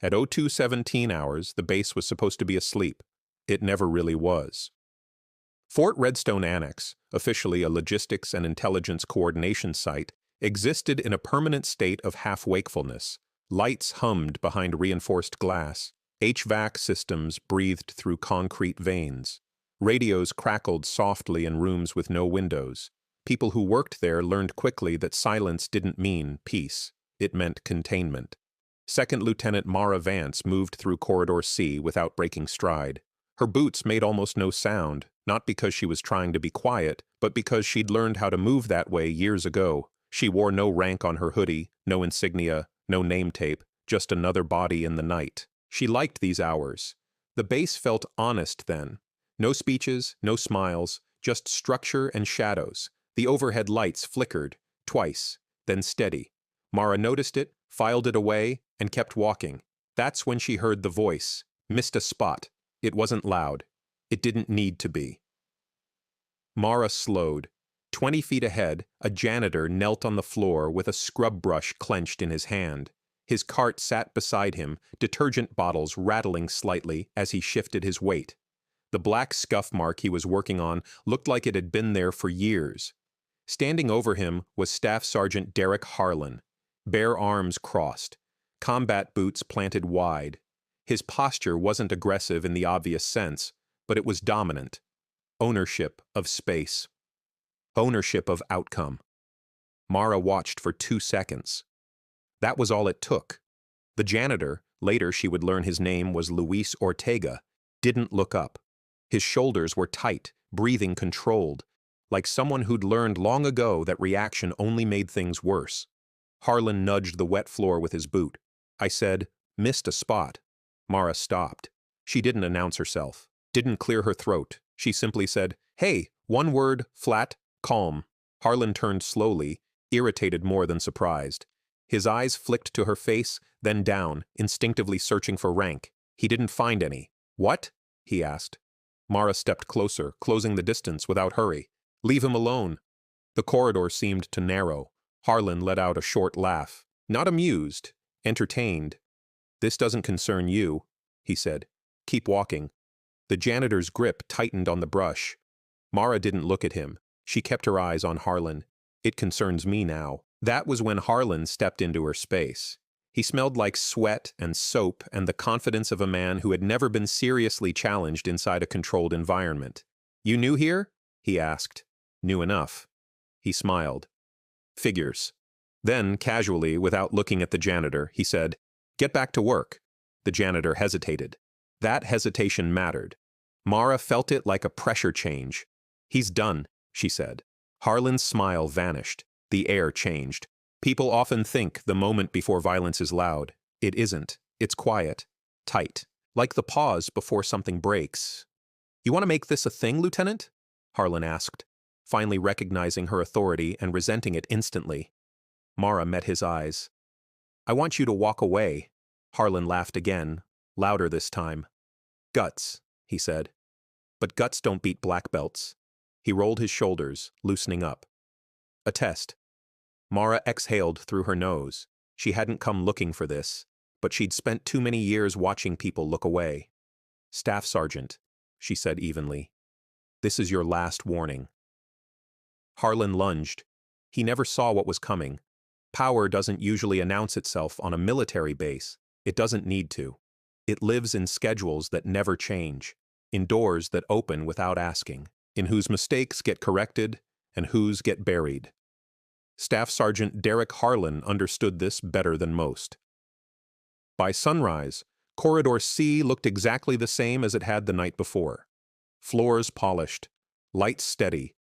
At 02:17 hours, the base was supposed to be asleep. It never really was. Fort Redstone Annex, officially a logistics and intelligence coordination site, existed in a permanent state of half-wakefulness. Lights hummed behind reinforced glass. HVAC systems breathed through concrete veins. Radios crackled softly in rooms with no windows. People who worked there learned quickly that silence didn't mean peace. It meant containment. Second Lieutenant Mara Vance moved through Corridor C without breaking stride. Her boots made almost no sound, not because she was trying to be quiet, but because she'd learned how to move that way years ago. She wore no rank on her hoodie, no insignia, no name tape, just another body in the night. She liked these hours. The base felt honest then. No speeches, no smiles, just structure and shadows. The overhead lights flickered, twice, then steady. Mara noticed it, filed it away, and kept walking. That's when she heard the voice. Missed a spot. It wasn't loud. It didn't need to be. Mara slowed. 20 feet ahead, a janitor knelt on the floor with a scrub brush clenched in his hand. His cart sat beside him, detergent bottles rattling slightly as he shifted his weight. The black scuff mark he was working on looked like it had been there for years. Standing over him was Staff Sergeant Derek Harlan, bare arms crossed, combat boots planted wide. His posture wasn't aggressive in the obvious sense, but it was dominant. Ownership of space. Ownership of outcome. Mara watched for 2 seconds. That was all it took. The janitor, later she would learn his name was Luis Ortega, didn't look up. His shoulders were tight, breathing controlled, like someone who'd learned long ago that reaction only made things worse. Harlan nudged the wet floor with his boot. I said, "Missed a spot." Mara stopped. She didn't announce herself, didn't clear her throat. She simply said, "Hey," one word, flat, calm. Harlan turned slowly, irritated more than surprised. His eyes flicked to her face, then down, instinctively searching for rank. He didn't find any. "What?" he asked. Mara stepped closer, closing the distance without hurry. "Leave him alone." The corridor seemed to narrow. Harlan let out a short laugh. Not amused, entertained. "This doesn't concern you," he said. "Keep walking." The janitor's grip tightened on the brush. Mara didn't look at him. She kept her eyes on Harlan. "It concerns me now." That was when Harlan stepped into her space. He smelled like sweat and soap and the confidence of a man who had never been seriously challenged inside a controlled environment. "You new here?" he asked. "New enough." He smiled. "Figures." Then, casually, without looking at the janitor, he said, "Get back to work." The janitor hesitated. That hesitation mattered. Mara felt it like a pressure change. "He's done," she said. Harlan's smile vanished. The air changed. People often think the moment before violence is loud. It isn't. It's quiet. Tight. Like the pause before something breaks. "You want to make this a thing, Lieutenant?" Harlan asked, finally recognizing her authority and resenting it instantly. Mara met his eyes. "I want you to walk away." Harlan laughed again, louder this time. "Guts," he said. "But guts don't beat black belts." He rolled his shoulders, loosening up. "A test." Mara exhaled through her nose. She hadn't come looking for this, but she'd spent too many years watching people look away. "Staff Sergeant," she said evenly. "This is your last warning." Harlan lunged. He never saw what was coming. Power doesn't usually announce itself on a military base. It doesn't need to. It lives in schedules that never change, in doors that open without asking, in whose mistakes get corrected and whose get buried. Staff Sergeant Derek Harlan understood this better than most. By sunrise, Corridor C looked exactly the same as it had the night before. Floors polished, lights steady,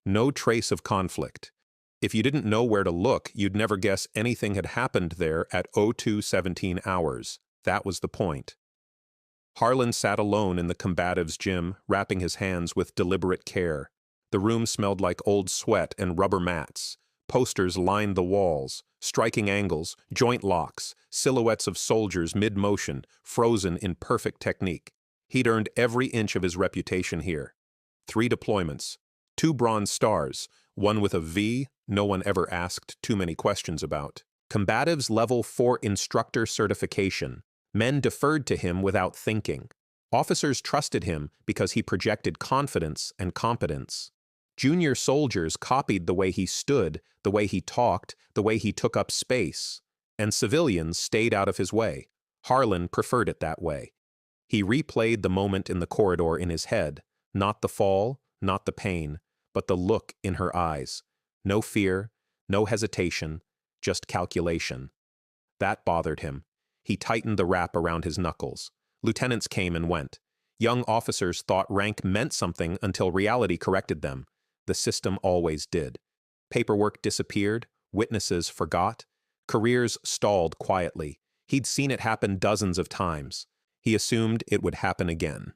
no trace of conflict. If you didn't know where to look, you'd never guess anything had happened there at 02:17 hours. That was the point. Harlan sat alone in the combatives' gym, wrapping his hands with deliberate care. The room smelled like old sweat and rubber mats. Posters lined the walls, striking angles, joint locks, silhouettes of soldiers mid-motion, frozen in perfect technique. He'd earned every inch of his reputation here. 3 deployments, 2 Bronze Stars, one with a V no one ever asked too many questions about. Combatives Level 4 Instructor Certification, Men deferred to him without thinking. Officers trusted him because he projected confidence and competence. Junior soldiers copied the way he stood, the way he talked, the way he took up space. And civilians stayed out of his way. Harlan preferred it that way. He replayed the moment in the corridor in his head, not the fall, not the pain, but the look in her eyes. No fear, no hesitation, just calculation. That bothered him. He tightened the wrap around his knuckles. Lieutenants came and went. Young officers thought rank meant something until reality corrected them. The system always did. Paperwork disappeared, witnesses forgot, careers stalled quietly. He'd seen it happen dozens of times. He assumed it would happen again.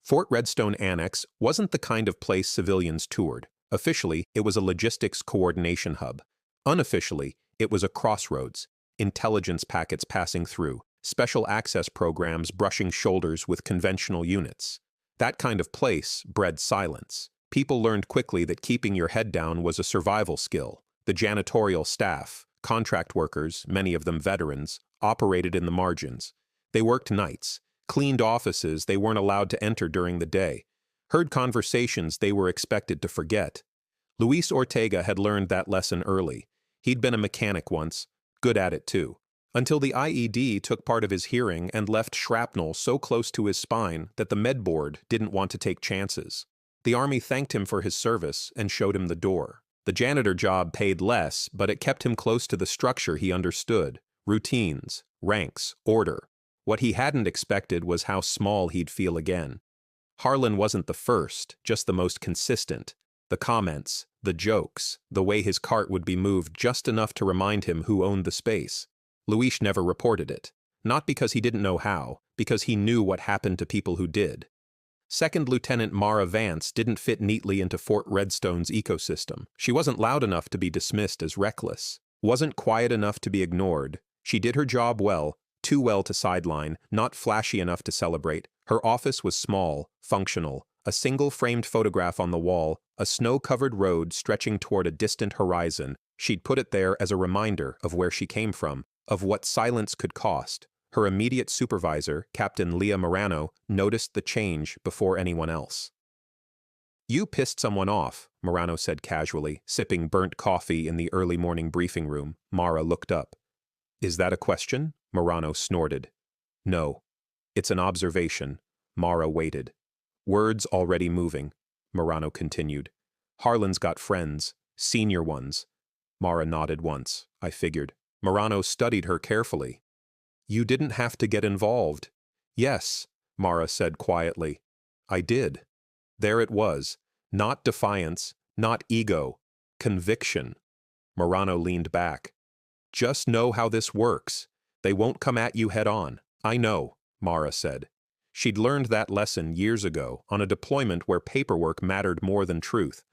Fort Redstone Annex wasn't the kind of place civilians toured. Officially, it was a logistics coordination hub. Unofficially, it was a crossroads. Intelligence packets passing through, special access programs brushing shoulders with conventional units. That kind of place bred silence. People learned quickly that keeping your head down was a survival skill. The janitorial staff, contract workers, many of them veterans, operated in the margins. They worked nights, cleaned offices they weren't allowed to enter during the day, heard conversations they were expected to forget. Luis Ortega had learned that lesson early. He'd been a mechanic once, good at it too, until the IED took part of his hearing and left shrapnel so close to his spine that the med board didn't want to take chances. The Army thanked him for his service and showed him the door. The janitor job paid less, but it kept him close to the structure he understood. Routines, ranks, order. What he hadn't expected was how small he'd feel again. Harlan wasn't the first, just the most consistent. The comments, the jokes, the way his cart would be moved just enough to remind him who owned the space. Luis never reported it. Not because he didn't know how, because he knew what happened to people who did. Second Lieutenant Mara Vance didn't fit neatly into Fort Redstone's ecosystem. She wasn't loud enough to be dismissed as reckless, wasn't quiet enough to be ignored. She did her job well, too well to sideline, not flashy enough to celebrate. Her office was small, functional, a single framed photograph on the wall, a snow-covered road stretching toward a distant horizon. She'd put it there as a reminder of where she came from, of what silence could cost. Her immediate supervisor, Captain Leah Morano, noticed the change before anyone else. "You pissed someone off," Morano said casually, sipping burnt coffee in the early morning briefing room. Mara looked up. "Is that a question?" Morano snorted. "No. It's an observation." Mara waited. "Words already moving," Morano continued. "Harlan's got friends, senior ones." Mara nodded once. "I figured." Morano studied her carefully. "You didn't have to get involved." "Yes," Mara said quietly. "I did." There it was. Not defiance, not ego. Conviction. Morano leaned back. "Just know how this works. They won't come at you head on." "I know," Mara said. She'd learned that lesson years ago on a deployment where paperwork mattered more than truth,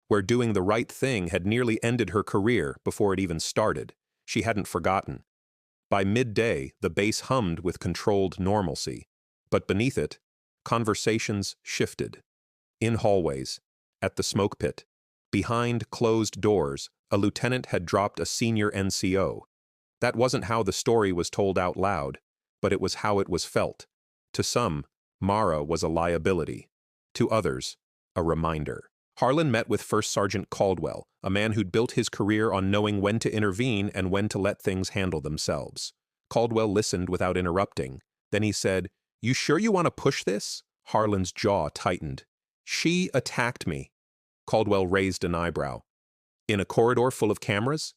where doing the right thing had nearly ended her career before it even started. She hadn't forgotten. By midday, the base hummed with controlled normalcy. But beneath it, conversations shifted. In hallways, at the smoke pit, behind closed doors, a lieutenant had dropped a senior NCO. That wasn't how the story was told out loud, but it was how it was felt. To some, Mara was a liability. To others, a reminder. Harlan met with First Sergeant Caldwell, a man who'd built his career on knowing when to intervene and when to let things handle themselves. Caldwell listened without interrupting. Then he said, "You sure you want to push this?" Harlan's jaw tightened. "She attacked me." Caldwell raised an eyebrow. "In a corridor full of cameras?"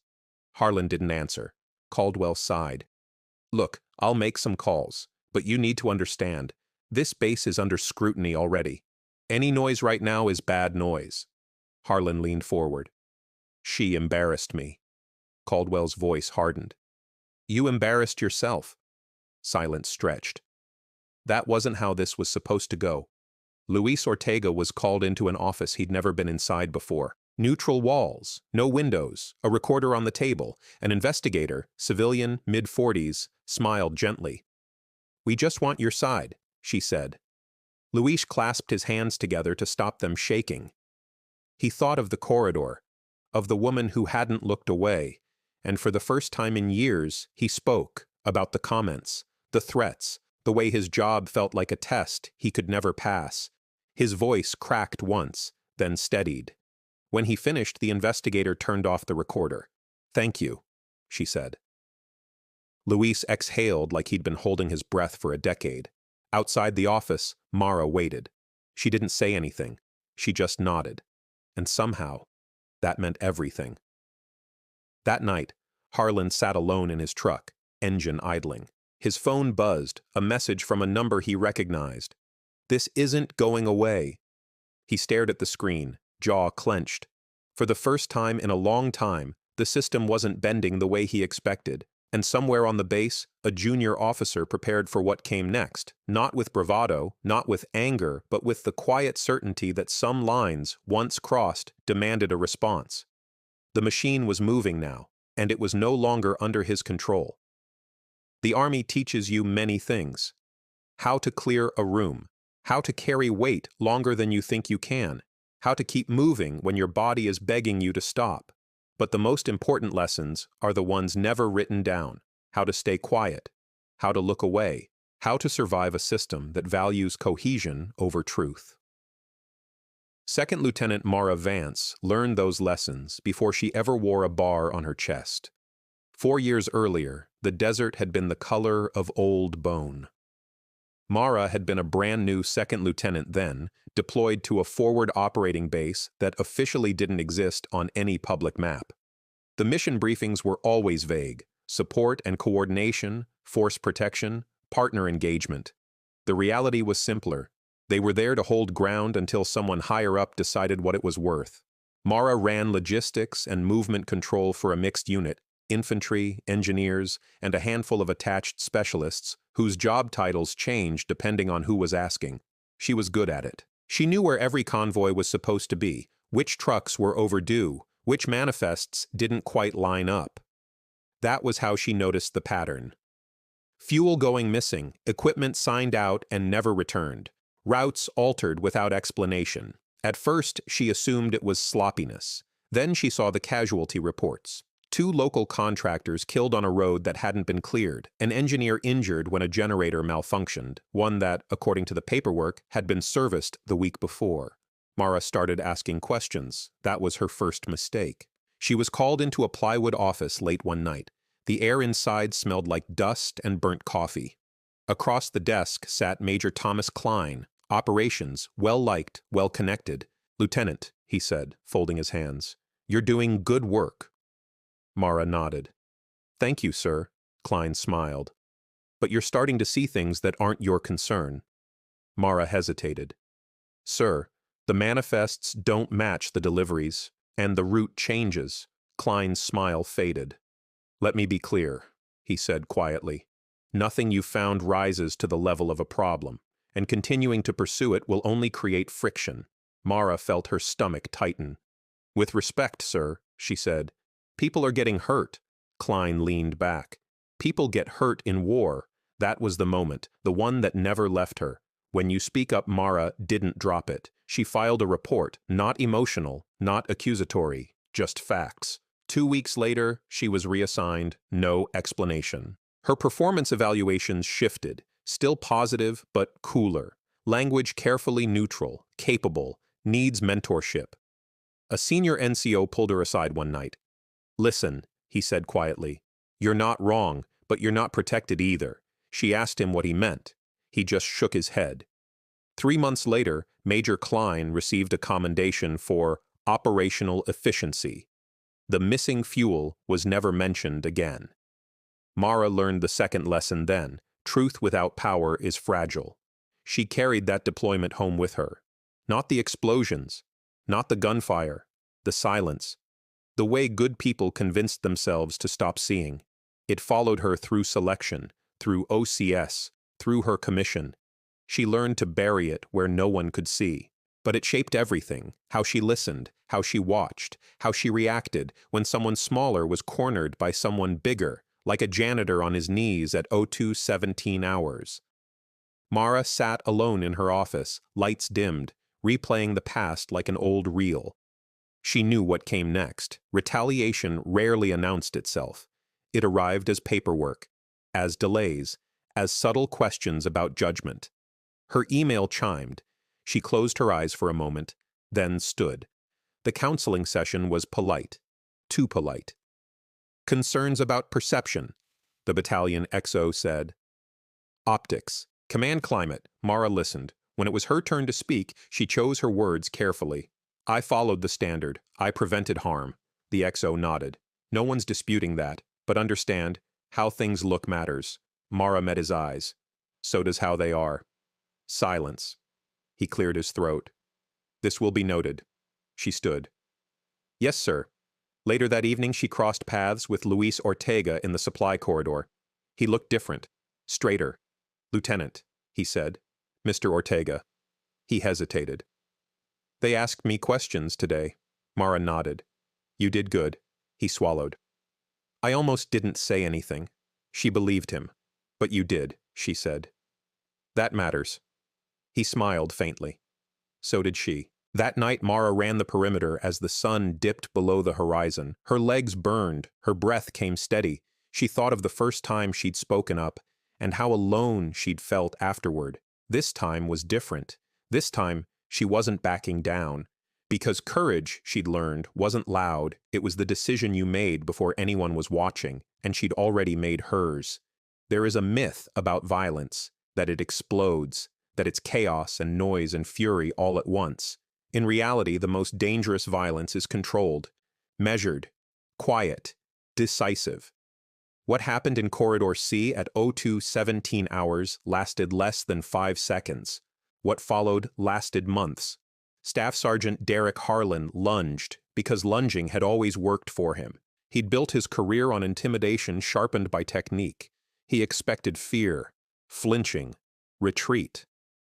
Harlan didn't answer. Caldwell sighed. "Look, I'll make some calls, but you need to understand. This base is under scrutiny already. Any noise right now is bad noise." Harlan leaned forward. "She embarrassed me." Caldwell's voice hardened. "You embarrassed yourself." Silence stretched. That wasn't how this was supposed to go. Luis Ortega was called into an office he'd never been inside before. Neutral walls, no windows, a recorder on the table. An investigator, civilian, mid-40s, smiled gently. "We just want your side," she said. Luis clasped his hands together to stop them shaking. He thought of the corridor, of the woman who hadn't looked away, and for the first time in years, he spoke about the comments, The threats, the way his job felt like a test he could never pass. His voice cracked once, then steadied. When he finished, the investigator turned off the recorder. "Thank you," she said. Luis exhaled like he'd been holding his breath for a decade. Outside the office, Mara waited. She didn't say anything. She just nodded. And somehow, that meant everything. That night, Harlan sat alone in his truck, engine idling. His phone buzzed, a message from a number he recognized. "This isn't going away." He stared at the screen, jaw clenched. For the first time in a long time, the system wasn't bending the way he expected, and somewhere on the base, a junior officer prepared for what came next, not with bravado, not with anger, but with the quiet certainty that some lines, once crossed, demanded a response. The machine was moving now, and it was no longer under his control. The Army teaches you many things. How to clear a room, how to carry weight longer than you think you can, how to keep moving when your body is begging you to stop. But the most important lessons are the ones never written down: how to stay quiet, how to look away, how to survive a system that values cohesion over truth. Second Lieutenant Mara Vance learned those lessons before she ever wore a bar on her chest. 4 years earlier, the desert had been the color of old bone. Mara had been a brand new second lieutenant then, deployed to a forward operating base that officially didn't exist on any public map. The mission briefings were always vague: support and coordination, force protection, partner engagement. The reality was simpler. They were there to hold ground until someone higher up decided what it was worth. Mara ran logistics and movement control for a mixed unit: infantry, engineers, and a handful of attached specialists whose job titles changed depending on who was asking. She was good at it. She knew where every convoy was supposed to be, which trucks were overdue, which manifests didn't quite line up. That was how she noticed the pattern. Fuel going missing, equipment signed out and never returned, routes altered without explanation. At first, she assumed it was sloppiness. Then she saw the casualty reports. 2 local contractors killed on a road that hadn't been cleared, an engineer injured when a generator malfunctioned, one that, according to the paperwork, had been serviced the week before. Mara started asking questions. That was her first mistake. She was called into a plywood office late one night. The air inside smelled like dust and burnt coffee. Across the desk sat Major Thomas Klein, operations, well-liked, well-connected. "Lieutenant," he said, folding his hands, "you're doing good work." Mara nodded. "Thank you, sir," Klein smiled. "But you're starting to see things that aren't your concern." Mara hesitated. "Sir, the manifests don't match the deliveries, and the route changes." Klein's smile faded. "Let me be clear," he said quietly. "Nothing you've found rises to the level of a problem, and continuing to pursue it will only create friction." Mara felt her stomach tighten. "With respect, sir," she said, "people are getting hurt." Klein leaned back. "People get hurt in war." That was the moment, the one that never left her. When you speak up, Mara didn't drop it. She filed a report, not emotional, not accusatory, just facts. 2 weeks later, she was reassigned, no explanation. Her performance evaluations shifted, still positive but cooler. Language carefully neutral, capable, needs mentorship. A senior NCO pulled her aside one night. "Listen," he said quietly. "You're not wrong, but you're not protected either." She asked him what he meant. He just shook his head. 3 months later, Major Klein received a commendation for operational efficiency. The missing fuel was never mentioned again. Mara learned the second lesson then: truth without power is fragile. She carried that deployment home with her. Not the explosions, not the gunfire, the silence. The way good people convinced themselves to stop seeing. It followed her through selection, through OCS, through her commission. She learned to bury it where no one could see. But it shaped everything: how she listened, how she watched, how she reacted when someone smaller was cornered by someone bigger, like a janitor on his knees at 02:17 hours. Mara sat alone in her office, lights dimmed, replaying the past like an old reel. She knew what came next. Retaliation rarely announced itself. It arrived as paperwork, as delays, as subtle questions about judgment. Her email chimed. She closed her eyes for a moment, then stood. The counseling session was polite. Too polite. Concerns about perception, the battalion XO said. Optics. Command climate. Mara listened. When it was her turn to speak, she chose her words carefully. I followed the standard. I prevented harm. The XO nodded. No one's disputing that, but understand, how things look matters. Mara met his eyes. So does how they are. Silence. He cleared his throat. This will be noted. She stood. Yes, sir. Later that evening, she crossed paths with Luis Ortega in the supply corridor. He looked different. Straighter. Lieutenant, he said. Mr. Ortega. He hesitated. They asked me questions today. Mara nodded. You did good. He swallowed. I almost didn't say anything. She believed him. But you did, she said. That matters. He smiled faintly. So did she. That night Mara ran the perimeter as the sun dipped below the horizon. Her legs burned, her breath came steady. She thought of the first time she'd spoken up, and how alone she'd felt afterward. This time was different. This time she wasn't backing down. Because courage, she'd learned, wasn't loud. It was the decision you made before anyone was watching, and she'd already made hers. There is a myth about violence, that it explodes, that it's chaos and noise and fury all at once. In reality, the most dangerous violence is controlled, measured, quiet, decisive. What happened in Corridor C at 02:17 hours lasted less than 5 seconds. What followed lasted months. Staff Sergeant Derek Harlan lunged because lunging had always worked for him. He'd built his career on intimidation sharpened by technique. He expected fear, flinching, retreat.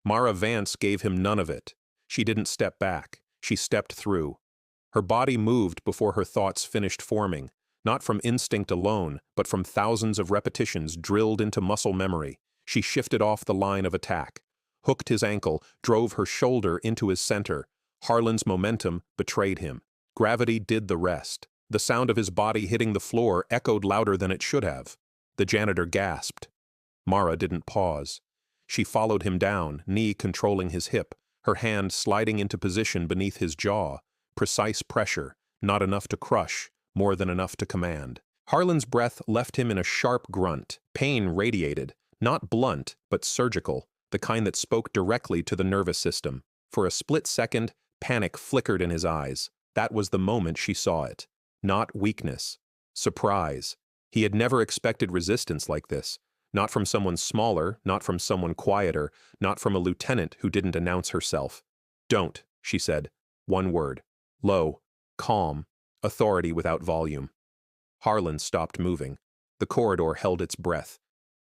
Mara Vance gave him none of it. She didn't step back. She stepped through. Her body moved before her thoughts finished forming, not from instinct alone, but from thousands of repetitions drilled into muscle memory. She shifted off the line of attack, hooked his ankle, drove her shoulder into his center. Harlan's momentum betrayed him. Gravity did the rest. The sound of his body hitting the floor echoed louder than it should have. The janitor gasped. Mara didn't pause. She followed him down, knee controlling his hip, her hand sliding into position beneath his jaw. Precise pressure, not enough to crush, more than enough to command. Harlan's breath left him in a sharp grunt. Pain radiated, not blunt, but surgical, the kind that spoke directly to the nervous system. For a split second, panic flickered in his eyes. That was the moment she saw it. Not weakness. Surprise. He had never expected resistance like this. Not from someone smaller, not from someone quieter, not from a lieutenant who didn't announce herself. Don't, she said. One word. Low, calm, authority without volume. Harlan stopped moving. The corridor held its breath.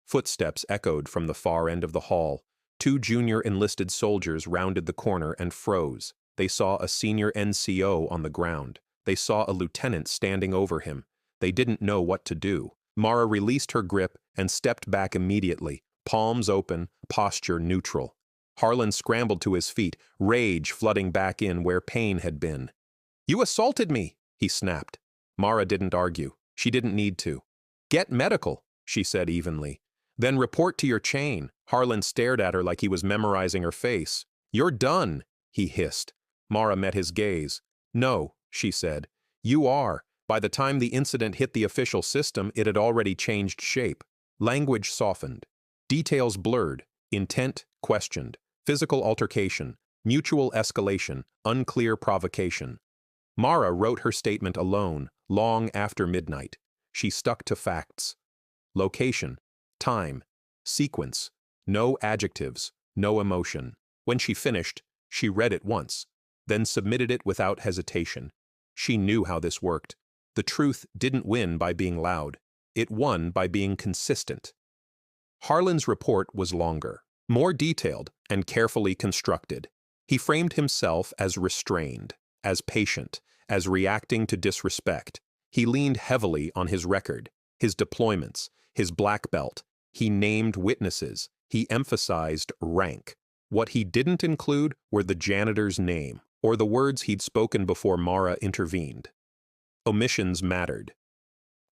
Footsteps echoed from the far end of the hall. 2 junior enlisted soldiers rounded the corner and froze. They saw a senior NCO on the ground. They saw a lieutenant standing over him. They didn't know what to do. Mara released her grip and stepped back immediately, palms open, posture neutral. Harlan scrambled to his feet, rage flooding back in where pain had been. You assaulted me, he snapped. Mara didn't argue. She didn't need to. Get medical, she said evenly. Then report to your chain. Harlan stared at her like he was memorizing her face. You're done, he hissed. Mara met his gaze. No, she said. You are. By the time the incident hit the official system, it had already changed shape. Language softened. Details blurred. Intent questioned. Physical altercation. Mutual escalation. Unclear provocation. Mara wrote her statement alone, long after midnight. She stuck to facts. Location. Time. Sequence. No adjectives. No emotion. When she finished, she read it once, then submitted it without hesitation. She knew how this worked. The truth didn't win by being loud. It won by being consistent. Harlan's report was longer, more detailed, and carefully constructed. He framed himself as restrained, as patient, as reacting to disrespect. He leaned heavily on his record, his deployments, his black belt. He named witnesses. He emphasized rank. What he didn't include were the janitor's name, or the words he'd spoken before Mara intervened. Omissions mattered.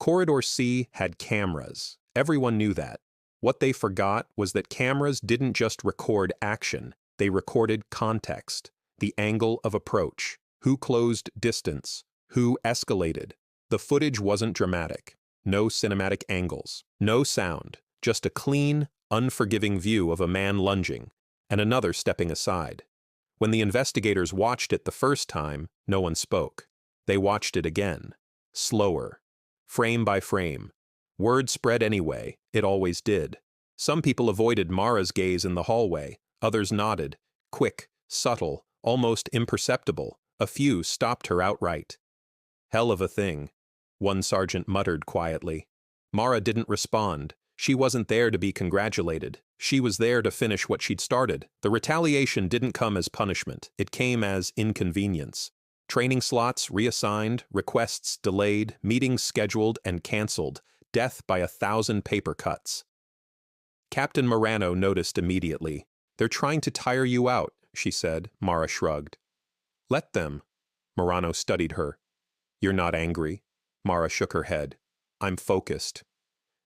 Corridor C had cameras. Everyone knew that. What they forgot was that cameras didn't just record action, they recorded context, the angle of approach, who closed distance, who escalated. The footage wasn't dramatic. No cinematic angles, no sound, just a clean, unforgiving view of a man lunging and another stepping aside. When the investigators watched it the first time, no one spoke. They watched it again, slower, frame by frame. Word spread anyway, it always did. Some people avoided Mara's gaze in the hallway, others nodded, quick, subtle, almost imperceptible. A few stopped her outright. "Hell of a thing," one sergeant muttered quietly. Mara didn't respond. She wasn't there to be congratulated. She was there to finish what she'd started. The retaliation didn't come as punishment. It came as inconvenience. Training slots reassigned, requests delayed, meetings scheduled and canceled, death by 1,000 paper cuts. Captain Morano noticed immediately. "They're trying to tire you out," she said. Mara shrugged. "Let them." Morano studied her. "You're not angry?" Mara shook her head. "I'm focused."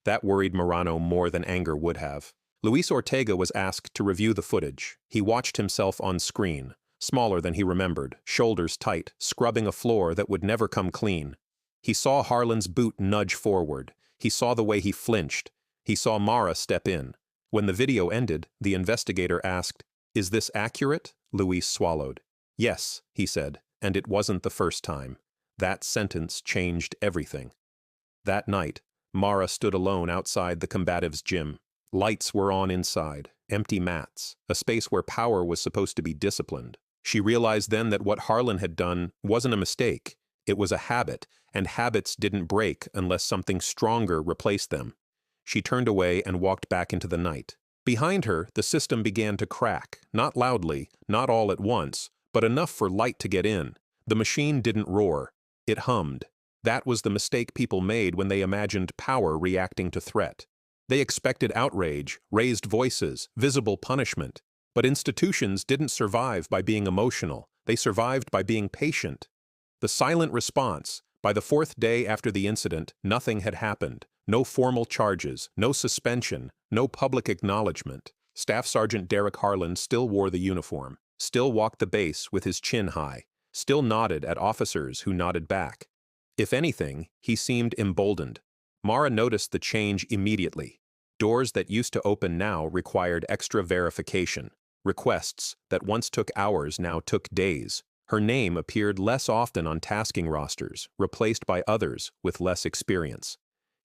That worried Morano more than anger would have. Luis Ortega was asked to review the footage. He watched himself on screen, smaller than he remembered, shoulders tight, scrubbing a floor that would never come clean. He saw Harlan's boot nudge forward. He saw the way he flinched. He saw Mara step in. When the video ended, the investigator asked, "Is this accurate?" Luis swallowed. "Yes," he said, and it wasn't the first time. That sentence changed everything. That night, Mara stood alone outside the combatives' gym. Lights were on inside, empty mats, a space where power was supposed to be disciplined. She realized then that what Harlan had done wasn't a mistake. It was a habit, and habits didn't break unless something stronger replaced them. She turned away and walked back into the night. Behind her, the system began to crack, not loudly, not all at once, but enough for light to get in. The machine didn't roar. It hummed. That was the mistake people made when they imagined power reacting to threat. They expected outrage, raised voices, visible punishment. But institutions didn't survive by being emotional. They survived by being patient. The silent response. By the fourth day after the incident, nothing had happened. No formal charges, no suspension, no public acknowledgement. Staff Sergeant Derek Harlan still wore the uniform, still walked the base with his chin high, still nodded at officers who nodded back. If anything, he seemed emboldened. Mara noticed the change immediately. Doors that used to open now required extra verification. Requests that once took hours now took days. Her name appeared less often on tasking rosters, replaced by others with less experience.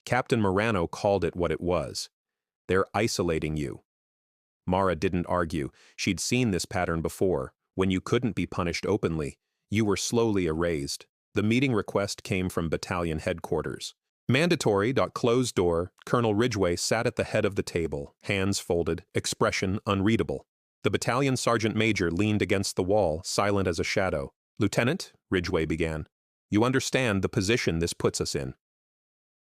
Captain Morano called it what it was. "They're isolating you." Mara didn't argue. She'd seen this pattern before. When you couldn't be punished openly, you were slowly erased. The meeting request came from battalion headquarters. Mandatory. Closed door. Colonel Ridgway sat at the head of the table, hands folded, expression unreadable. The battalion sergeant major leaned against the wall, silent as a shadow. "Lieutenant," Ridgway began, "you understand the position this puts us in."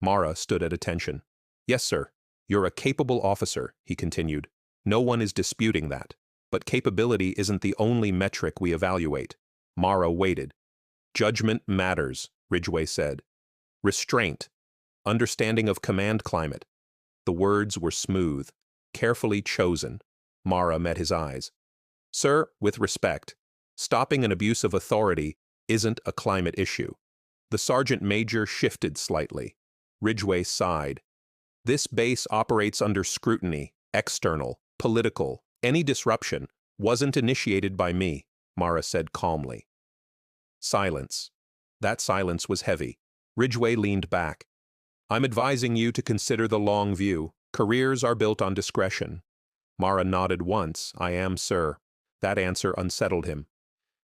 Mara stood at attention. "Yes, sir. You're a capable officer," he continued. "No one is disputing that. But capability isn't the only metric we evaluate." Mara waited. "Judgment matters," Ridgway said. "Restraint. Understanding of command climate." The words were smooth, carefully chosen. Mara met his eyes. "Sir, with respect, stopping an abuse of authority isn't a climate issue." The sergeant major shifted slightly. Ridgway sighed. "This base operates under scrutiny, external, political. Any disruption wasn't initiated by me," Mara said calmly. Silence. That silence was heavy. Ridgway leaned back. "I'm advising you to consider the long view. Careers are built on discretion." Mara nodded once. "I am, sir." That answer unsettled him.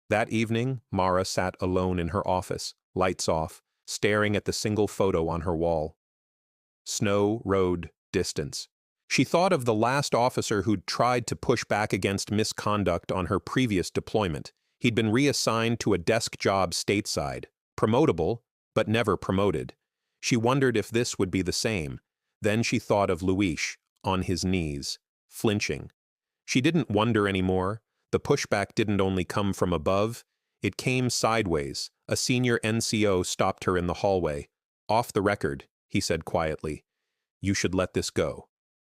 That evening, Mara sat alone in her office, lights off, staring at the single photo on her wall. Snow, road, distance. She thought of the last officer who'd tried to push back against misconduct on her previous deployment. He'd been reassigned to a desk job stateside, promotable, but never promoted. She wondered if this would be the same. Then she thought of Luis, on his knees, flinching. She didn't wonder anymore. The pushback didn't only come from above. It came sideways. A senior NCO stopped her in the hallway. "Off the record," he said quietly. "You should let this go."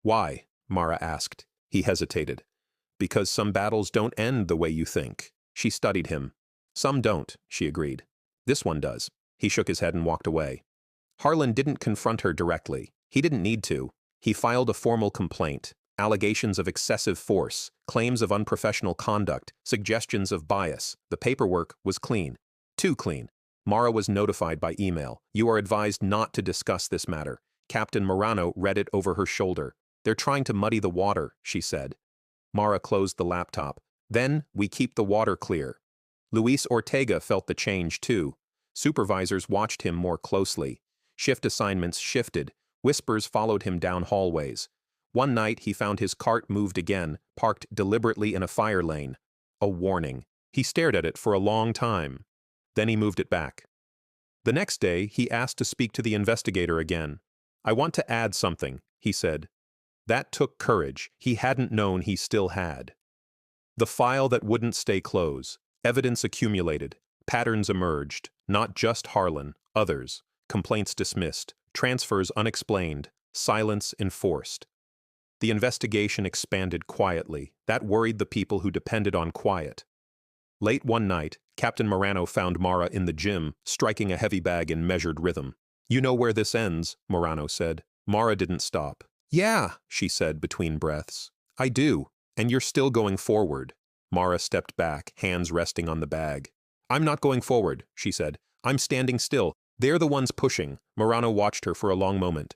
Why? Mara asked. He hesitated. Because some battles don't end the way you think. She studied him. Some don't, she agreed. This one does. He shook his head and walked away. Harlan didn't confront her directly. He didn't need to. He filed a formal complaint. Allegations of excessive force, claims of unprofessional conduct, suggestions of bias. The paperwork was clean. Too clean. Mara was notified by email. You are advised not to discuss this matter. Captain Morano read it over her shoulder. They're trying to muddy the water, she said. Mara closed the laptop. Then we keep the water clear. Luis Ortega felt the change too. Supervisors watched him more closely. Shift assignments shifted. Whispers followed him down hallways. One night he found his cart moved again, parked deliberately in a fire lane. A warning. He stared at it for a long time. Then he moved it back. The next day he asked to speak to the investigator again. I want to add something, he said. That took courage. He hadn't known he still had. The file that wouldn't stay closed. Evidence accumulated. Patterns emerged. Not just Harlan, others. Complaints dismissed. Transfers unexplained. Silence enforced. The investigation expanded quietly. That worried the people who depended on quiet. Late one night, Captain Morano found Mara in the gym, striking a heavy bag in measured rhythm. You know where this ends, Morano said. Mara didn't stop. Yeah, she said between breaths. I do, and you're still going forward. Mara stepped back, hands resting on the bag. I'm not going forward, she said. I'm standing still. They're the ones pushing. Morano watched her for a long moment.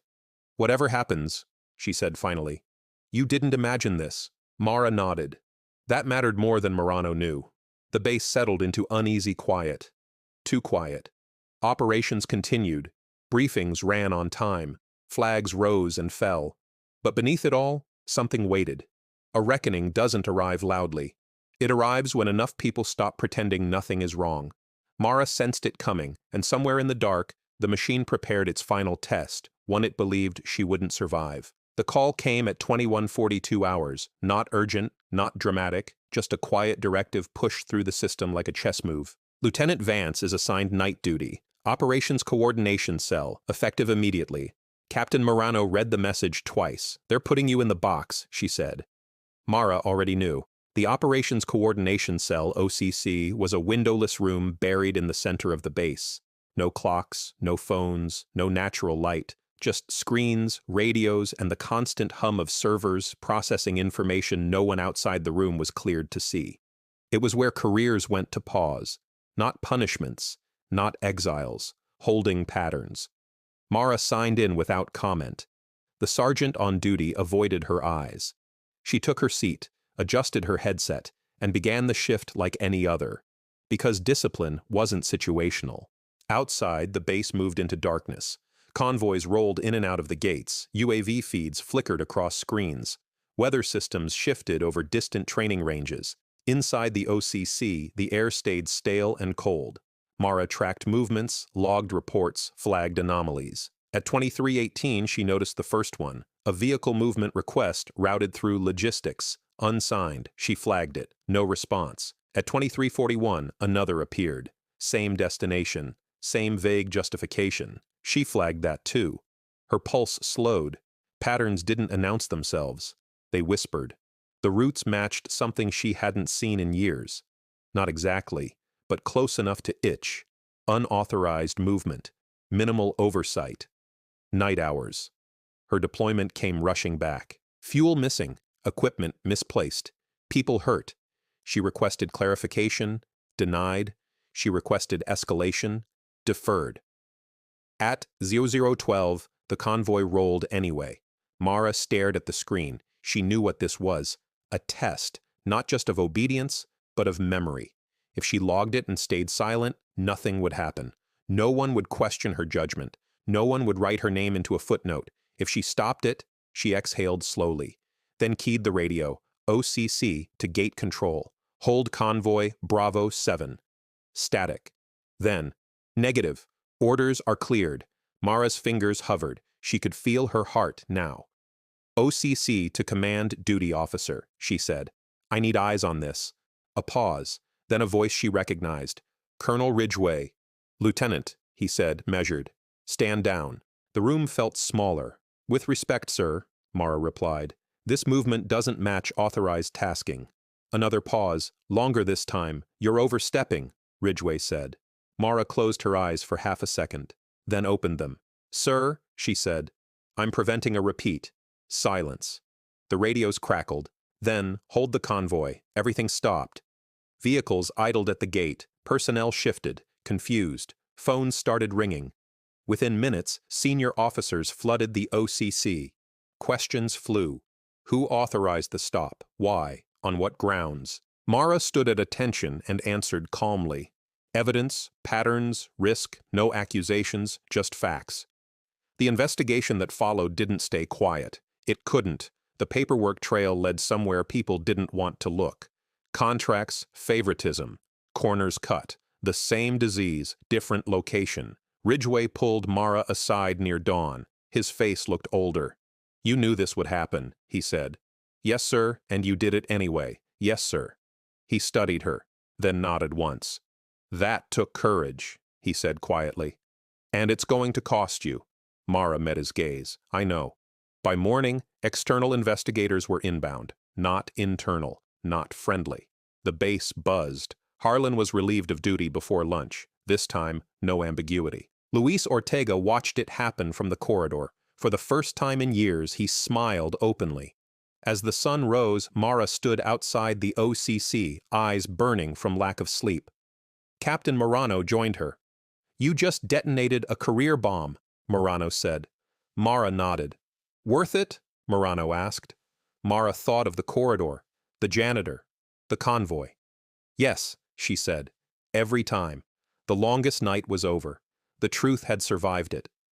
Whatever happens, she said finally. You didn't imagine this. Mara nodded. That mattered more than Morano knew. The base settled into uneasy quiet. Too quiet. Operations continued. Briefings ran on time. Flags rose and fell. But beneath it all, something waited. A reckoning doesn't arrive loudly. It arrives when enough people stop pretending nothing is wrong. Mara sensed it coming, and somewhere in the dark, the machine prepared its final test, one it believed she wouldn't survive. The call came at 21:42 hours, not urgent, not dramatic, just a quiet directive pushed through the system like a chess move. Lieutenant Vance is assigned night duty. Operations Coordination Cell, effective immediately. Captain Morano read the message twice. They're putting you in the box, she said. Mara already knew. The Operations Coordination Cell, OCC, was a windowless room buried in the center of the base. No clocks, no phones, no natural light. Just screens, radios, and the constant hum of servers processing information no one outside the room was cleared to see. It was where careers went to pause. Not punishments, not exiles, holding patterns. Mara signed in without comment. The sergeant on duty avoided her eyes. She took her seat, adjusted her headset, and began the shift like any other. Because discipline wasn't situational. Outside, the base moved into darkness. Convoys rolled in and out of the gates. UAV feeds flickered across screens. Weather systems shifted over distant training ranges. Inside the OCC, the air stayed stale and cold. Mara tracked movements, logged reports, flagged anomalies. At 23:18, she noticed the first one. A vehicle movement request routed through logistics. Unsigned. She flagged it. No response. At 23:41, another appeared. Same destination. Same vague justification. She flagged that too. Her pulse slowed. Patterns didn't announce themselves. They whispered. The routes matched something she hadn't seen in years. Not exactly, but close enough to itch. Unauthorized movement. Minimal oversight. Night hours. Her deployment came rushing back. Fuel missing. Equipment misplaced. People hurt. She requested clarification. Denied. She requested escalation. Deferred. At 0012, the convoy rolled anyway. Mara stared at the screen. She knew what this was. A test, not just of obedience, but of memory. If she logged it and stayed silent, nothing would happen. No one would question her judgment. No one would write her name into a footnote. If she stopped it, she exhaled slowly. Then keyed the radio, OCC to gate control. Hold convoy, Bravo 7. Static. Then, negative. Orders are cleared. Mara's fingers hovered. She could feel her heart now. OCC to command duty officer, she said. I need eyes on this. A pause, then a voice she recognized. Colonel Ridgway. Lieutenant, he said, measured. Stand down. The room felt smaller. With respect, sir, Mara replied. This movement doesn't match authorized tasking. Another pause, longer this time. You're overstepping, Ridgway said. Mara closed her eyes for half a second, then opened them. Sir, she said, I'm preventing a repeat. Silence. The radios crackled. Then, hold the convoy. Everything stopped. Vehicles idled at the gate. Personnel shifted, confused. Phones started ringing. Within minutes, senior officers flooded the OCC. Questions flew. Who authorized the stop? Why? On what grounds? Mara stood at attention and answered calmly. Evidence, patterns, risk, no accusations, just facts. The investigation that followed didn't stay quiet. It couldn't. The paperwork trail led somewhere people didn't want to look. Contracts, favoritism, corners cut. The same disease, different location. Ridgway pulled Mara aside near dawn. His face looked older. You knew this would happen, he said. Yes, sir, and you did it anyway. Yes, sir. He studied her, then nodded once. That took courage, he said quietly. And it's going to cost you. Mara met his gaze. I know. By morning, external investigators were inbound, not internal, not friendly. The base buzzed. Harlan was relieved of duty before lunch. This time, no ambiguity. Luis Ortega watched it happen from the corridor. For the first time in years, he smiled openly. As the sun rose, Mara stood outside the OCC, eyes burning from lack of sleep. Captain Morano joined her. You just detonated a career bomb, Morano said. Mara nodded. Worth it? Morano asked. Mara thought of the corridor, the janitor, the convoy. Yes, she said. Every time. The longest night was over. The truth had survived it.